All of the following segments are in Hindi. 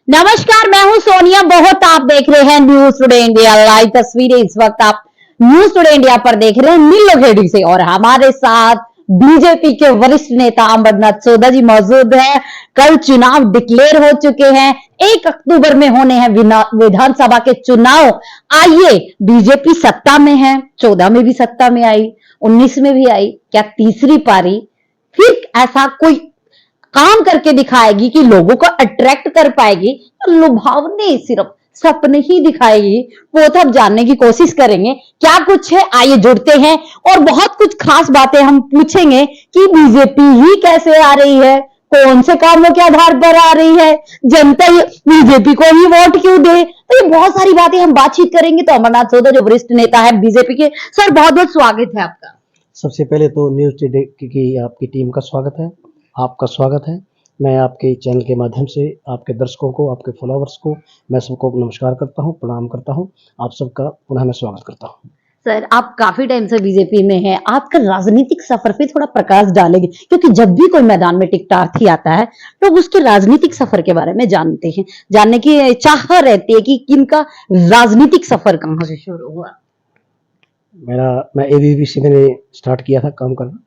नमस्कार, मैं हूं सोनिया। बहुत आप देख रहे हैं न्यूज टुडे इंडिया लाइव तस्वीरें। इस वक्त आप न्यूज टुडे इंडिया पर देख रहे हैं नीलोखेड़ी से, और हमारे साथ बीजेपी के वरिष्ठ नेता अमरनाथ चौधरी जी मौजूद है। कल चुनाव डिक्लेयर हो चुके हैं, 1 अक्टूबर में होने हैं विधानसभा के चुनाव। आइए, बीजेपी सत्ता में है, 14 में भी सत्ता में आई, 19 में भी आई, क्या तीसरी पारी फिर ऐसा कोई काम करके दिखाएगी कि लोगों को अट्रैक्ट कर पाएगी, तो लुभावने सिर्फ सपने ही दिखाएगी? वो तो अब जानने की कोशिश करेंगे क्या कुछ है। आइए जुड़ते हैं और बहुत कुछ खास बातें हम पूछेंगे कि बीजेपी ही कैसे आ रही है, कौन से कामों के आधार पर आ रही है, जनता बीजेपी को ही वोट क्यों दे। तो ये बहुत सारी बातें हम बातचीत करेंगे। तो अमरनाथ चौधरी जो वरिष्ठ नेता है बीजेपी के, सर बहुत बहुत स्वागत है आपका। सबसे पहले तो न्यूज टुडे की आपकी टीम का स्वागत है, आपका स्वागत है। मैं आपके चैनल के माध्यम से आपके दर्शकों को, आपके फॉलोअर्स को, मैं सबको नमस्कार करता हूं, प्रणाम करता हूं। आप सबका पुनः मैं स्वागत करता हूं। सर, आप काफी टाइम से बीजेपी में हैं, आपका राजनीतिक सफर पे थोड़ा प्रकाश डालेंगे, क्योंकि जब भी कोई मैदान में टिकटार्थी आता है तो उसके राजनीतिक सफर के बारे में जानने की चाह रहती है कि किनका राजनीतिक सफर कहाँ से शुरू हुआ। मैं एबीवीपी से मैंने स्टार्ट किया था काम करना,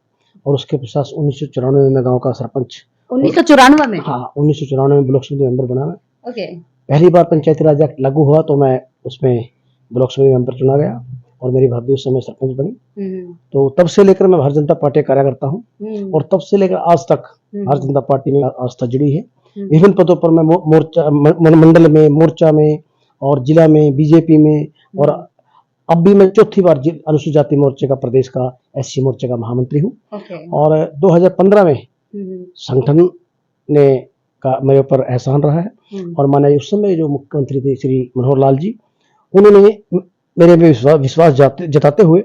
और उसके पश्चात 1994 में गाँव का सरपंच। 1994 में? हाँ, 1994 में ब्लॉक समिति मेंबर बना मैं। ओके। पहली बार पंचायती राज एक्ट लागू हुआ तो मैं उसमें ब्लॉक समिति मेंबर चुना गया, और मेरी भाभी उस समय सरपंच बनी। तो तब से लेकर मैं भारतीय जनता पार्टी कार्यकर्ता हूँ, और तब से लेकर आज तक भारतीय जनता पार्टी में आस्था जुड़ी है। विभिन्न पदों पर मैं मोर्चा, मंडल में, मोर्चा में, और जिला में, बीजेपी में, और अब भी मैं चौथी बार अनुसूचित जाति मोर्चे का, प्रदेश का एससी मोर्चे का महामंत्री हूँ। और 2015 में संगठन ने का मेरे ऊपर एहसान रहा है, और माने उस समय जो मुख्यमंत्री थे श्री मनोहर लाल जी, उन्होंने मेरे में विश्वास जताते हुए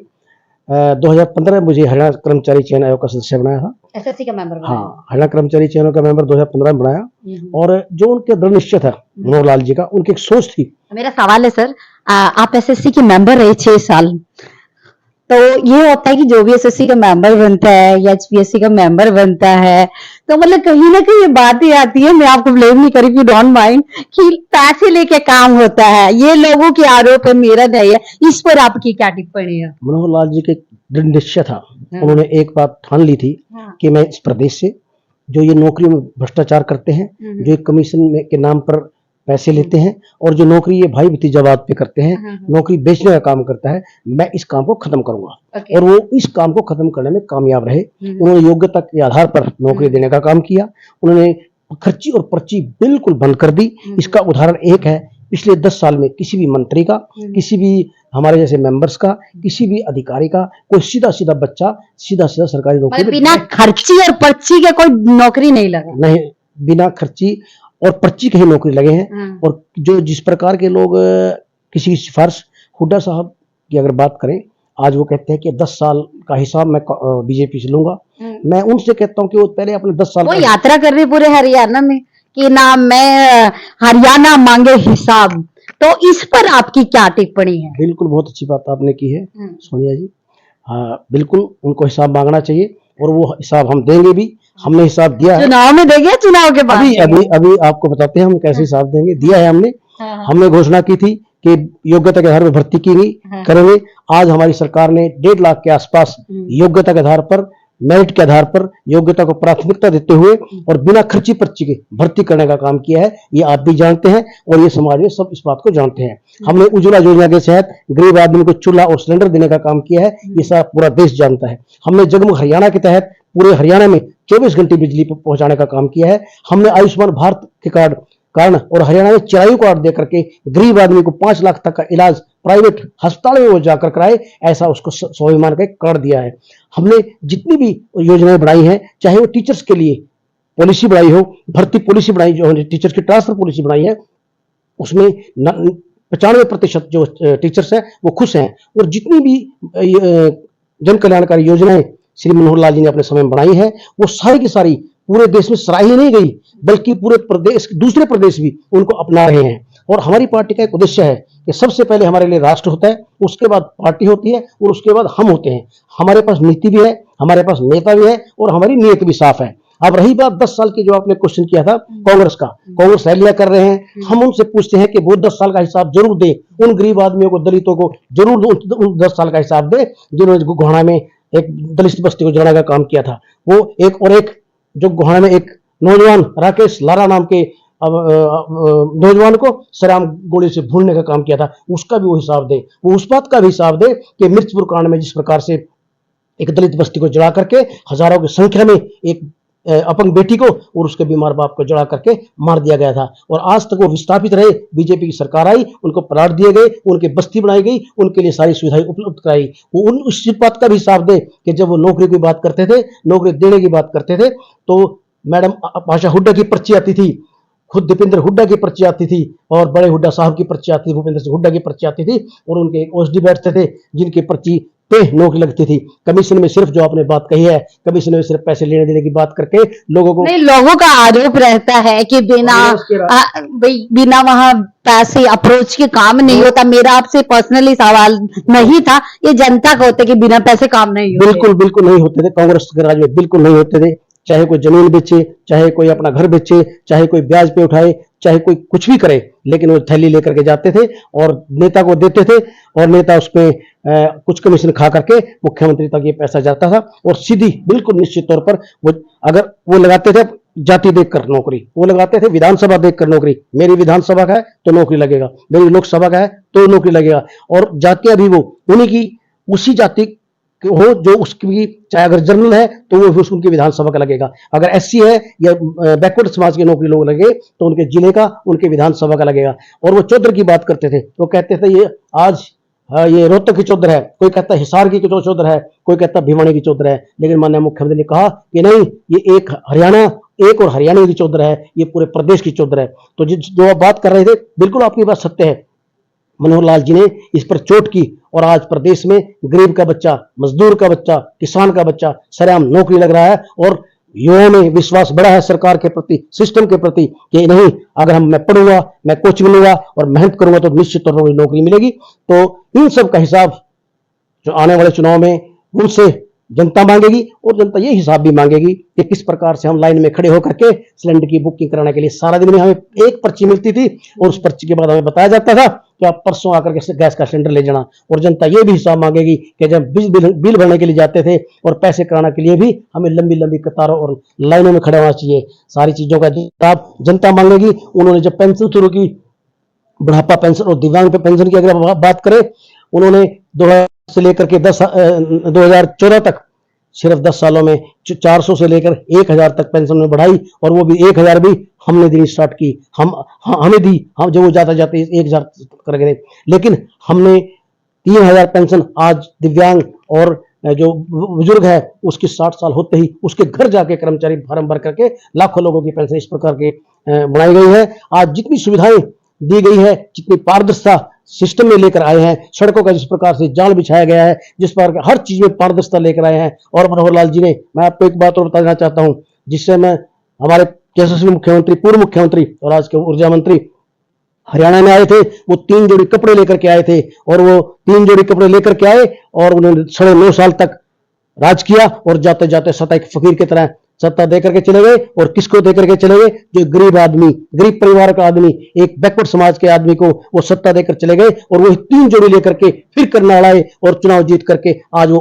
2015 में मुझे हरियाणा कर्मचारी चयन आयोग का सदस्य बनाया था। एसएससी का मेंबर बनाया? हाँ, हरियाणा कर्मचारी चयन का मेंबर 2015 में बनाया। और जो उनके दृढ़ निश्चय था मनोहर लाल जी का, उनकी एक सोच थी। मेरा सवाल है सर, आप एसएससी के मेंबर रहे 6 साल, तो ये होता है कि जो भी एसएससी का मेंबर बनता है या एचपीएससी का मेंबर बनता है, तो मतलब कहीं ना कहीं ये बात ही आती है, मैं आपको ब्लेम नहीं करी, यू डोंट माइंड, कि पैसे लेके काम होता है, ये लोगों के आरोप है, मेरा नहीं है। इस पर आपकी क्या टिप्पणी है? मनोहर लाल जी के दृढ़ निश्चय था। उन्होंने एक बात ठान ली थी कि मैं इस प्रदेश से जो ये नौकरी में भ्रष्टाचार करते हैं, जो एक कमीशन में के नाम पर पैसे लेते हैं, और जो नौकरी ये भाई भतीजावाद पे करते हैं, नौकरी बेचने का काम करता है, मैं इस काम को खत्म करूंगा। और वो इस काम को खत्म करने में कामयाब रहे। उन्होंने योग्यता के आधार पर नौकरी देने का काम किया। उन्होंने खर्ची और पर्ची बिल्कुल बंद कर दी। इसका उदाहरण एक है, पिछले 10 साल में किसी भी मंत्री का, किसी भी हमारे जैसे मेंबर्स का, किसी भी अधिकारी का, कोई सीधा सीधा बच्चा सीधा सरकारी नौकरी, बिना खर्ची और पर्ची के कोई नौकरी नहीं लगा। नहीं, बिना खर्ची और पर्ची के ही नौकरी लगे हैं। और जो जिस प्रकार के लोग किसी की सिफारिश, हुड्डा साहब की अगर बात करें, आज वो कहते हैं कि 10 साल का हिसाब मैं बीजेपी से लूंगा। मैं उनसे कहता हूं कि वो पहले अपने 10 साल वो यात्रा कर रही पूरे हरियाणा में कि ना मैं हरियाणा मांगे हिसाब, तो इस पर आपकी क्या टिप्पणी है? बिल्कुल, बहुत अच्छी बात आपने की है सोनिया जी। हाँ, बिल्कुल उनको हिसाब मांगना चाहिए, और वो हिसाब हम देंगे भी। हमने हिसाब दिया है। चुनाव में देंगे, चुनाव के बाद अभी आपको बताते हैं हम कैसे हिसाब देंगे। दिया है हमने। हमने घोषणा की थी कि योग्यता के आधार पर भर्ती की गई करेंगे। आज हमारी सरकार ने 1.5 लाख के आसपास योग्यता के आधार पर, मेरिट के आधार पर योग्यता को प्राथमिकता देते हुए और बिना खर्ची पर्ची के भर्ती करने का काम किया है। ये आप भी जानते हैं, और ये समाज में सब इस बात को जानते हैं। हमने उज्ज्वला योजना के तहत गरीब आदमी को चूल्हा और सिलेंडर देने का काम किया है, ये सारा पूरा देश जानता है। हमने जगमग हरियाणा के तहत पूरे हरियाणा में 24 घंटे बिजली पहुंचाने का काम किया है। हमने आयुष्मान भारत के कारण और हरियाणा में चिरायु कार्ड दे करके गरीब आदमी को 5 लाख तक का इलाज प्राइवेट अस्पताल में वो जाकर कराए, ऐसा उसको स्वाभिमान का कार्ड दिया है। हमने जितनी भी योजनाएं बनाई हैं, चाहे वो टीचर्स के लिए पॉलिसी बनाई हो, भर्ती पॉलिसी बनाई, जो टीचर्स की ट्रांसफर पॉलिसी बनाई है, उसमें 95% जो टीचर्स हैं वो खुश हैं। और जितनी भी जन कल्याणकारी योजनाएं श्री मनोहर लाल जी ने अपने समय में बनाई है, वो सारी की सारी पूरे देश में सराही नहीं गई, बल्कि पूरे प्रदेश, दूसरे प्रदेश भी उनको अपना रहे हैं। और हमारी पार्टी का एक उद्देश्य है कि सबसे पहले हमारे लिए राष्ट्र होता है, उसके बाद पार्टी होती है, और उसके बाद हम होते हैं। हमारे पास नीति भी है, हमारे पास नेता भी है, और हमारी नीयत भी साफ है। अब रही बात 10 साल की, जो आपने क्वेश्चन किया था कांग्रेस का, कांग्रेस रैलियां कर रहे हैं, हम उनसे पूछते हैं कि वो 10 साल का हिसाब जरूर दे, उन गरीब आदमियों को, दलितों को जरूर उन 10 साल का हिसाब दे जिन्होंने गोहाना में एक दलित बस्ती को जलाने का काम किया था। वो एक जो गोहाना में एक नौजवान राकेश लारा नाम के नौजवान को सराम गोली से भूनने का काम किया था, उसका भी वो हिसाब दे। वो उस बात का भी हिसाब दे कि मिर्चपुर कांड में जिस प्रकार से एक दलित बस्ती को जला करके हजारों की संख्या में एक अपंग बेटी को और उसके बीमार बाप को जला करके मार दिया गया था, और आज तक वो विस्थापित रहे। बीजेपी की सरकार आई, उनको प्लाट दिए गए, उनकी बस्ती बनाई गई, उनके लिए सारी सुविधाएं उपलब्ध कराई। वो उन उस बात का भी हिसाब दे कि जब वो नौकरी की बात करते थे, नौकरी देने की बात करते थे, तो मैडम आशा हुड्डा की पर्ची आती थी, खुद दीपेंद्र हुड्डा की पर्ची आती थी, और बड़े हुड्डा साहब की पर्ची आती थी, भूपेंद्र सिंह हुड्डा की पर्ची आती थी, और उनके एक ओएसडी बैठते थे जिनकी पर्ची पे नौकरी लगती थी। कमीशन में सिर्फ, जो आपने बात कही है, कमीशन में सिर्फ पैसे लेने देने की बात करके लोगों को, नहीं, लोगों का आरोप रहता है कि बिना वहां पैसे अप्रोच के काम नहीं होता। मेरा आपसे पर्सनली सवाल नहीं था, ये जनता का होता है कि बिना पैसे काम नहीं होते। बिल्कुल बिल्कुल नहीं होते थे, कांग्रेस के राज में बिल्कुल नहीं होते थे। चाहे कोई जमीन बेचे, चाहे कोई अपना घर बेचे, चाहे कोई ब्याज पे उठाए, चाहे कोई कुछ भी करे, लेकिन वो थैली लेकर के जाते थे और नेता को देते थे, और नेता उसमें कुछ कमीशन खा करके मुख्यमंत्री तक ये पैसा जाता था। और सीधी बिल्कुल निश्चित तौर पर वो, अगर वो लगाते थे जाति देखकर नौकरी, वो लगाते थे विधानसभा देखकर नौकरी, मेरी विधानसभा का है तो नौकरी लगेगा, मेरी लोकसभा का है तो नौकरी लगेगा। और जातियां भी वो उन्हीं की, उसी जाति हो जो उसकी, चाहे अगर जनरल है तो वो उनकी विधानसभा का लगेगा, अगर एससी है या बैकवर्ड समाज के नौकरी लोग लगे तो उनके जिले का, उनके विधानसभा का लगेगा। और वो चौधर की बात करते थे, वो कहते थे ये आज ये रोहतक की चौधर है, कोई कहता है हिसार की चौधर है, कोई कहता है भिवानी की चौधर है, लेकिन माननीय मुख्यमंत्री ने कहा कि नहीं, ये एक और हरियाणा की चौधर है, ये पूरे प्रदेश की चौधर है। तो जो आप बात कर रहे थे, बिल्कुल आपकी बात सत्य है। मनोहर लाल जी ने इस पर चोट की, और आज प्रदेश में गरीब का बच्चा, मजदूर का बच्चा, किसान का बच्चा सरेआम नौकरी लग रहा है, और युवाओं में विश्वास बढ़ा है सरकार के प्रति, सिस्टम के प्रति, कि नहीं, अगर मैं पढ़ूंगा, मैं कोचिंग लूंगा और मेहनत करूंगा तो निश्चित तौर पर नौकरी मिलेगी। तो इन सब का हिसाब जो आने वाले चुनाव में उनसे जनता मांगेगी, और जनता ये हिसाब भी मांगेगी कि किस प्रकार से हम लाइन में खड़े होकर के सिलेंडर की बुकिंग कराने के लिए सारा दिन में हमें एक पर्ची मिलती थी, और उस पर्ची के बाद हमें बताया जाता था कि आप परसों आकर के गैस का सिलेंडर ले जाना। और जनता ये भी हिसाब मांगेगी कि जब बिल भरने के लिए जाते थे और पैसे कराने के लिए भी हमें लंबी लंबी कतारों और लाइनों में खड़े होना चाहिए, सारी चीजों का हिसाब जनता मांगेगी। उन्होंने जब पेंशन शुरू की, बुढ़ापा पेंशन और दिव्यांग पेंशन की अगर बात करें, उन्होंने 2000 से लेकर के 2014 तक सिर्फ 10 सालों में 400 से लेकर 1000 तक पेंशन में बढ़ाई, और वो भी 1000 भी हमने देनी स्टार्ट की, हमें दी, हम जो वो जाते 1000 कर गए, लेकिन हमने 3000 पेंशन आज दिव्यांग और जो बुजुर्ग है उसकी 60 साल होते ही उसके घर जाके कर्मचारी फार्म भर करके लाखों लोगों की पेंशन इस प्रकार के बनाई गई है। आज जितनी सुविधाएं दी गई है, जितनी पारदर्शिता सिस्टम में लेकर आए हैं, सड़कों का जिस प्रकार से जाल बिछाया गया है, जिस प्रकार हर चीज में पारदर्शिता लेकर आए हैं। और मनोहर लाल जी ने, मैं आपको एक बात और बताना चाहता हूं, जिससे मैं, हमारे यशस्वी मुख्यमंत्री, पूर्व मुख्यमंत्री और आज के ऊर्जा मंत्री हरियाणा में आए थे, वो 3 जोड़ी कपड़े लेकर के आए थे, और वो 3 जोड़ी कपड़े लेकर के आए और उन्होंने 9.5 साल तक राज किया, और जाते जाते सत्ता एक फकीर की तरह सत्ता देकर के चले गए। और किसको देकर के चले गए? जो गरीब आदमी, गरीब परिवार का आदमी, एक बैकवर्ड समाज के आदमी को वो सत्ता देकर चले गए, और वो 3 जोड़ी लेकर के फिर करनाल आए और चुनाव जीत करके आज वो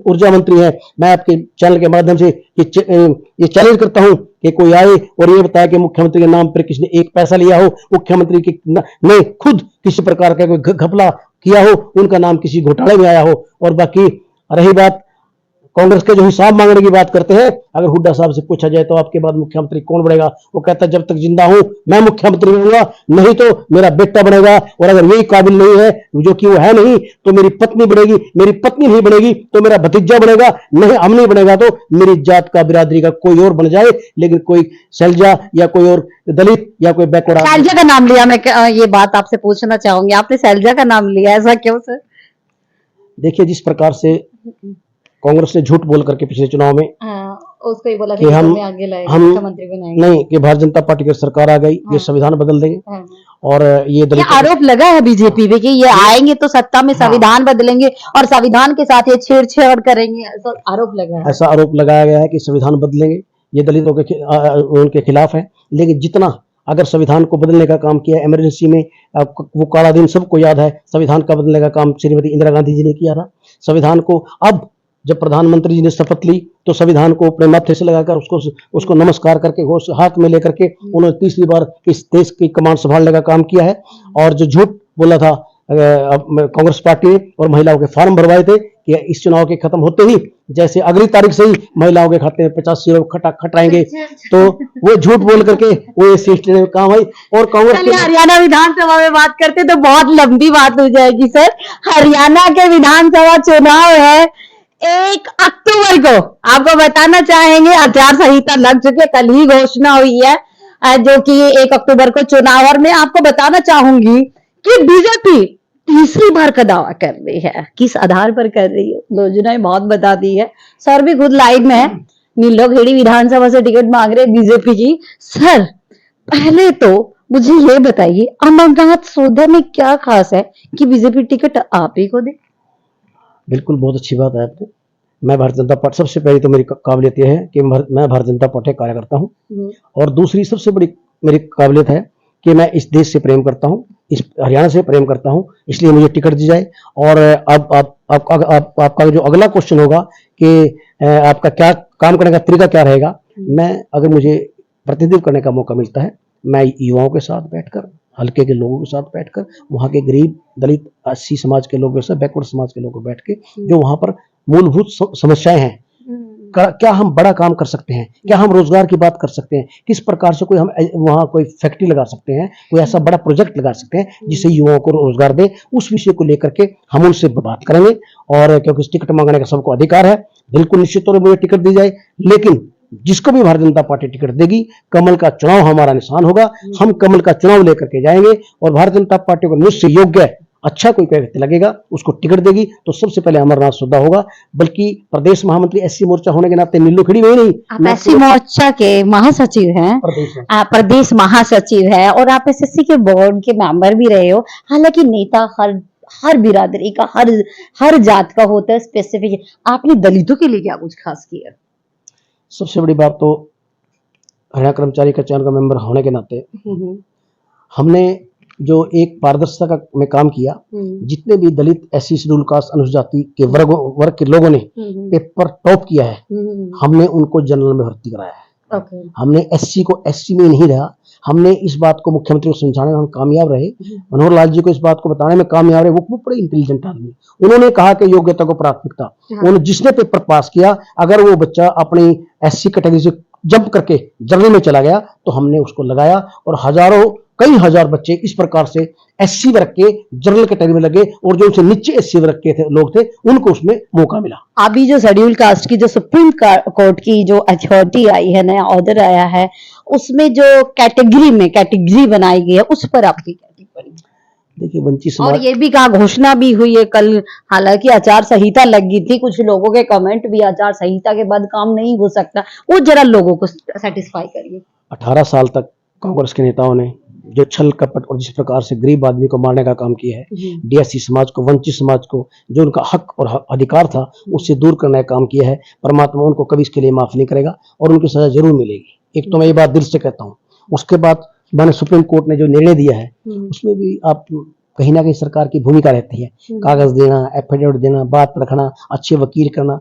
ऊर्जा मंत्री है। मैं आपके चैनल के माध्यम से ये चैलेंज करता हूं कि कोई आए और ये बताए कि मुख्यमंत्री के नाम पर किसी ने एक पैसा लिया हो, मुख्यमंत्री के ने खुद किसी प्रकार का कोई घपला किया हो, उनका नाम किसी घोटाले में आया हो। और बाकी रही बात कांग्रेस के जो हिसाब मांगने की बात करते हैं, अगर हुड्डा साहब से पूछा जाए तो आपके बाद मुख्यमंत्री कौन बनेगा, वो कहता है जब तक जिंदा हूं मैं मुख्यमंत्री बनूंगा, नहीं तो मेरा बेटा बनेगा, और अगर यही काबिल नहीं है, जो कि वो है नहीं, तो मेरी पत्नी बनेगी, मेरी पत्नी नहीं बनेगी तो मेरा भतीजा बनेगा, नहीं हम नहीं बनेगा तो मेरी जात का, बिरादरी का कोई और बन जाए, लेकिन कोई सैलजा या कोई और दलित या कोई बैकवर्ड। सैलजा का नाम लिया, मैं ये बात आपसे पूछना चाहूंगी, आपने सैलजा का नाम लिया, ऐसा क्यों सर? देखिए, जिस प्रकार से कांग्रेस ने झूठ बोल करके पिछले चुनाव में उसको ही बोला कि हम मुख्यमंत्री बनाएंगे, नहीं, कि भारतीय जनता पार्टी की सरकार आ गई, ये संविधान बदल देंगे, और ये आरोप लगा है बीजेपी पे कि ये आएंगे तो सत्ता में संविधान बदलेंगे और संविधान के साथ ये छेड़छाड़ करेंगे, ऐसा आरोप लगा है। ऐसा आरोप लगाया गया है कि संविधान बदलेंगे, ये दलितों उनके खिलाफ है, लेकिन जितना अगर संविधान को बदलने का काम किया इमरजेंसी में, वो काला दिन सबको याद है, संविधान का बदलने का काम श्रीमती इंदिरा गांधी जी ने किया था। संविधान को अब जब प्रधानमंत्री जी ने शपथ ली तो संविधान को अपने माथे से लगाकर उसको नमस्कार करके हाथ में लेकर के उन्होंने तीसरी बार इस देश की कमान संभालने का काम किया है। और जो झूठ बोला था कांग्रेस पार्टी ने और महिलाओं के फॉर्म भरवाए थे कि इस चुनाव के खत्म होते ही जैसे अगली तारीख से ही महिलाओं के खाते में 85 लोग खटाएंगे, तो वो झूठ बोल करके वो सीट काम आई। और कांग्रेस के हरियाणा विधानसभा में बात करते तो बहुत लंबी बात हो जाएगी सर। हरियाणा के विधानसभा चुनाव है 1 अक्टूबर को, आपको बताना चाहेंगे आचार संहिता लग चुकी है, कल ही घोषणा हुई है जो कि 1 अक्टूबर को चुनाव। और मैं आपको बताना चाहूंगी कि बीजेपी तीसरी बार का दावा कर रही है। किस आधार पर कर रही है, लोजनाएं बहुत बता दी है। सर भी खुद लाइव में है, नीलोखेड़ी विधानसभा से टिकट मांग रहे बीजेपी की। सर पहले तो मुझे ये बताइए अमरनाथ सौदा में क्या खास है कि बीजेपी टिकट आप ही को दे? बिल्कुल, बहुत अच्छी बात है आपने। मैं भारतीय जनता पार्टी, सबसे पहले तो मेरी काबिलियत यह है कि मैं भारतीय जनता पार्टी का कार्यकर्ता हूँ, और दूसरी सबसे बड़ी मेरी काबिलियत है कि मैं इस देश से प्रेम करता हूँ, इस हरियाणा से प्रेम करता हूँ, इसलिए मुझे टिकट दी जाए। और अब आपका जो अगला क्वेश्चन होगा कि आपका क्या काम करने का तरीका क्या रहेगा, मैं अगर मुझे प्रतिनिधित्व करने का मौका मिलता है, मैं युवाओं के साथ बैठकर, हल्के के लोगों के साथ बैठकर, वहाँ के गरीब दलित एससी समाज के लोगों के साथ, बैकवर्ड समाज के लोगों को बैठ के जो वहाँ पर मूलभूत समस्याएं हैं, क्या हम बड़ा काम कर सकते हैं, क्या हम रोजगार की बात कर सकते हैं, किस प्रकार से कोई हम वहाँ कोई फैक्ट्री लगा सकते हैं, कोई ऐसा बड़ा प्रोजेक्ट लगा सकते हैं जिससे युवाओं को रोजगार दे, उस विषय को लेकर के हम उनसे बात करेंगे। और क्योंकि टिकट मांगने का सबको अधिकार है, बिल्कुल निश्चित तौर पर मुझे टिकट दी जाए, लेकिन जिसको भी भारतीय जनता पार्टी टिकट देगी, कमल का चुनाव हमारा निशान होगा। हम कमल का चुनाव लेकर के जाएंगे और भारतीय जनता पार्टी को मुझसे योग्य अच्छा कोई व्यक्ति लगेगा उसको टिकट देगी तो सबसे पहले अमरनाथ सौदा होगा। बल्कि प्रदेश महामंत्री एससी मोर्चा होने के नाते नीलोखेड़ी में ही नहीं, आप एससी मोर्चा के महासचिव हैं, प्रदेश महासचिव है, और आप एसएससी के बोर्ड के मेंबर भी रहे हो। हालांकि नेता हर बिरादरी का, हर जात का होता है स्पेसिफिक। आपने दलितों के लिए क्या कुछ खास किया? सबसे बड़ी बात तो हरियाणा कर्मचारी का चयन का मेंबर होने के नाते हमने जो एक पारदर्शिता में काम किया, जितने भी दलित एससी शेड्यूल कास्ट अनुसूचित जाति के वर्ग के लोगों ने पेपर टॉप किया है, हमने उनको जनरल में भर्ती कराया है। हमने एससी को एससी में नहीं रहा। हमने इस बात को मुख्यमंत्री को समझाने में हम कामयाब रहे, मनोहर लाल जी को इस बात को बताने में कामयाब रहे। वो बड़े इंटेलिजेंट आदमी, उन्होंने कहा कि योग्यता को प्राथमिकता, उन्होंने जिसने पेपर पास किया अगर वो बच्चा अपनी एससी कैटेगरी से जंप करके जनरल में चला गया तो हमने उसको लगाया, और कई हजार बच्चे इस प्रकार से एससी वर्ग के जनरल कैटेगरी में लगे, और जो उनसे नीचे एससी वर्ग के लोग थे उनको उसमें मौका मिला। अभी जो शेड्यूल कास्ट की जो सुप्रीम कोर्ट की जो अथॉरिटी आई है, नया ऑर्डर आया है, उसमें जो कैटेगरी बनाई गई है, उस पर आपकी क्या टिप्पणी? देखिए, वंचित समाज, और ये भी कहा, घोषणा भी हुई है कल, हालांकि आचार संहिता लग गई थी, कुछ लोगों के कमेंट भी आचार संहिता के बाद काम नहीं हो सकता, वो जरा लोगों को सेटिस्फाई करिए। 18 साल तक कांग्रेस के नेताओं ने जो छल कपट और जिस प्रकार से गरीब आदमी को मारने का काम किया है, डीएससी समाज को, वंचित समाज को जो उनका हक और अधिकार था उससे दूर करने का काम किया है, परमात्मा उनको कभी इसके लिए माफ नहीं करेगा और उनकी सजा जरूर मिलेगी। एक तो मैं ये बात दिल से कहता हूँ। उसके बाद मैंने सुप्रीम कोर्ट ने जो निर्णय दिया है उसमें भी आप कहीं ना कहीं सरकार की भूमिका रहती है, कागज देना, एफिडेविट देना, बात रखना, अच्छे वकील करना,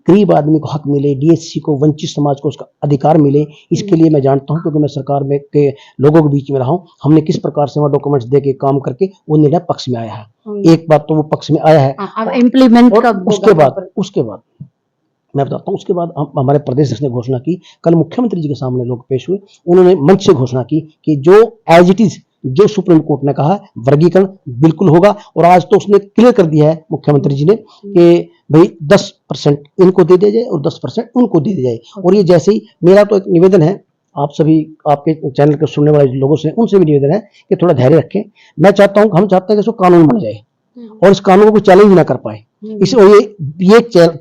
गरीब आदमी को हक मिले, डीएससी को, वंचित समाज को उसका अधिकार मिले। इसके लिए मैं जानता हूं, क्योंकि मैं सरकार में के लोगों के बीच में रहा हूं, हमने किस प्रकार से वहां डॉक्यूमेंट्स दे के काम करके वो निर्णय पक्ष में आया है। एक बात तो वो पक्ष में आया है, इम्प्लीमेंट उसके बाद मैं बताता हूँ। उसके बाद हमारे प्रदेश ने घोषणा की, कल मुख्यमंत्री जी के सामने लोग पेश हुए, उन्होंने मंच से घोषणा की कि जो एज इट इज जो सुप्रीम कोर्ट ने कहा वर्गीकरण बिल्कुल होगा। और आज तो उसने क्लियर कर दिया है मुख्यमंत्री जी ने कि भाई 10% इनको दे दिया जाए और 10% उनको दे दिया जाए। और ये जैसे ही, मेरा तो एक निवेदन है आप सभी, आपके चैनल के सुनने वाले लोगों से, उनसे भी निवेदन है कि थोड़ा धैर्य रखें। मैं चाहता हूं, हम चाहते हैं कि इसको कानून बन जाए और इस कानून को कोई चैलेंज ना कर पाए। इस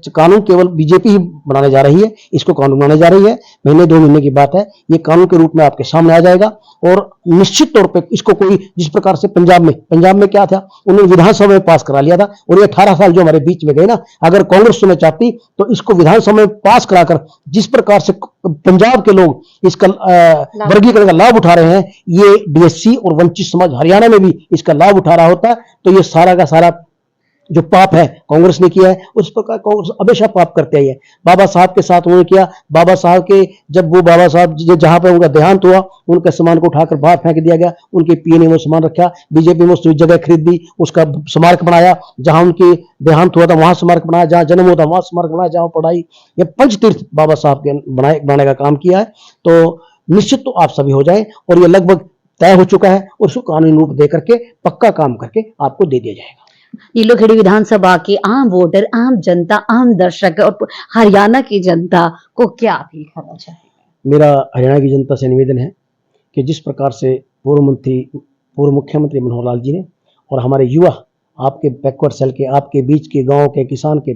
कानून केवल बीजेपी ही बनाने जा रही है, इसको कानून बनाने जा रही है। महीने 2 महीने की बात है, ये कानून के रूप में आपके सामने आ जाएगा। और निश्चित तौर पे इसको कोई, जिस प्रकार से पंजाब में क्या था, उन्होंने विधानसभा में पास करा लिया था, और ये 18 साल जो हमारे बीच में गए ना, अगर कांग्रेस में चाहती तो इसको विधानसभा में पास कराकर, जिस प्रकार से पंजाब के लोग इसका वर्गीकरण का लाभ उठा रहे हैं, ये डीएससी और वंचित समाज हरियाणा में भी इसका लाभ उठा रहा होता, तो ये सारा का सारा जो पाप है कांग्रेस ने किया है, उस प्रकार कांग्रेस हमेशा पाप करते आई है। बाबा साहब के साथ उन्होंने किया, बाबा साहब के जब वो बाबा साहब जहां पर उनका देहांत हुआ, उनके सामान को उठाकर बाहर फेंक दिया गया, उनके पीए ने वो सामान रखा, बीजेपी में उसने जगह खरीद दी, उसका स्मारक बनाया, जहां उनके देहांत हुआ था वहां स्मारक बनाया, जहां जन्म हुआ था वहां स्मारक बनाया, जहां पढ़ाई, ये पंचतीर्थ बाबा साहब के बनाने का काम किया है। तो निश्चित तो आप सभी हो जाए, और ये लगभग तय हो चुका है, और उसको कानूनी रूप दे करके पक्का काम करके आपको दे दिया जाएगा। नीलोखेड़ी विधानसभा के आम वोटर, आम जनता, आम दर्शक और हरियाणा की जनता को क्या अपील करना चाहेंगे? मेरा हरियाणा की जनता से निवेदन है कि जिस प्रकार से पूर्व मुख्यमंत्री मनोहर लाल जी ने और हमारे युवा आपके बैकवर्ड सेल के, आपके बीच के गांव के किसान के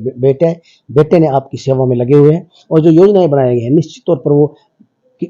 बेटे ने आपकी सेवा में लगे हुए हैं, और जो योजनाएं बनाई गई हैं निश्चित तौर पर वो,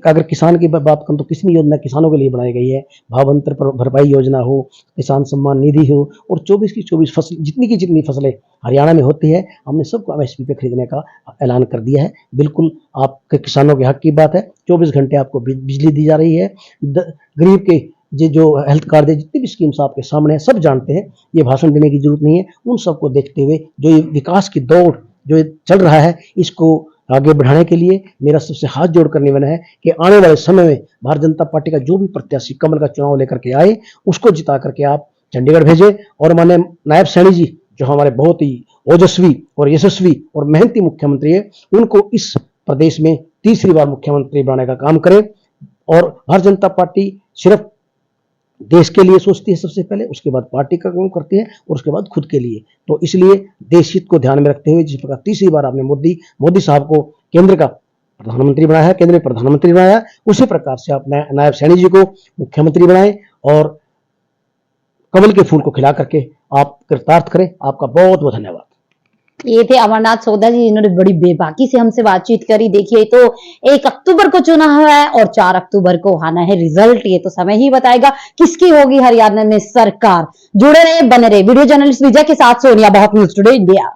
अगर किसान की बात करूं तो कितनी योजना किसानों के लिए बनाई गई है। भावांतर भरपाई योजना हो, किसान सम्मान निधि हो, और 24 की 24 फसल, जितनी की जितनी फसलें हरियाणा में होती है, हमने सबको एमएसपी पे खरीदने का ऐलान कर दिया है। बिल्कुल आपके किसानों के हक की बात है। 24 घंटे आपको बिजली दी जा रही है। गरीब के जो हेल्थ कार्ड है, जितनी भी स्कीम्स आपके सामने है, सब जानते हैं, ये भाषण देने की जरूरत नहीं है। उन सबको देखते हुए जो ये विकास की दौड़ जो चल रहा है, इसको आगे बढ़ाने के लिए मेरा सबसे हाथ जोड़कर निवेदन है कि आने वाले समय में भारतीय जनता पार्टी का जो भी प्रत्याशी कमल का चुनाव लेकर के आए, उसको जिता करके आप चंडीगढ़ भेजें। और माननीय नायब सैनी जी, जो हमारे बहुत ही ओजस्वी और यशस्वी और मेहनती मुख्यमंत्री है, उनको इस प्रदेश में तीसरी बार मुख्यमंत्री बनाने का काम करें। और भारतीय जनता पार्टी सिर्फ देश के लिए सोचती है सबसे पहले, उसके बाद पार्टी का काम करती है, और उसके बाद खुद के लिए। तो इसलिए देश हित को ध्यान में रखते हुए, जिस प्रकार तीसरी बार आपने मोदी साहब को केंद्र का प्रधानमंत्री बनाया है, केंद्र में प्रधानमंत्री बनाया, उसी प्रकार से आप नायब सैनी जी को मुख्यमंत्री बनाएं, और कमल के फूल को खिला करके आप कृतार्थ करें। आपका बहुत बहुत धन्यवाद। ये थे अमरनाथ सोदा जी, जिन्होंने बड़ी बेबाकी से हमसे बातचीत करी। देखिए, तो 1 अक्टूबर को चुनाव है और 4 अक्टूबर को आना है रिजल्ट। ये तो समय ही बताएगा किसकी होगी हरियाणा में सरकार। जुड़े रहे, बने रहे। वीडियो जर्नलिस्ट विजय के साथ सोनिया, बहुत न्यूज़ टुडे इंडिया।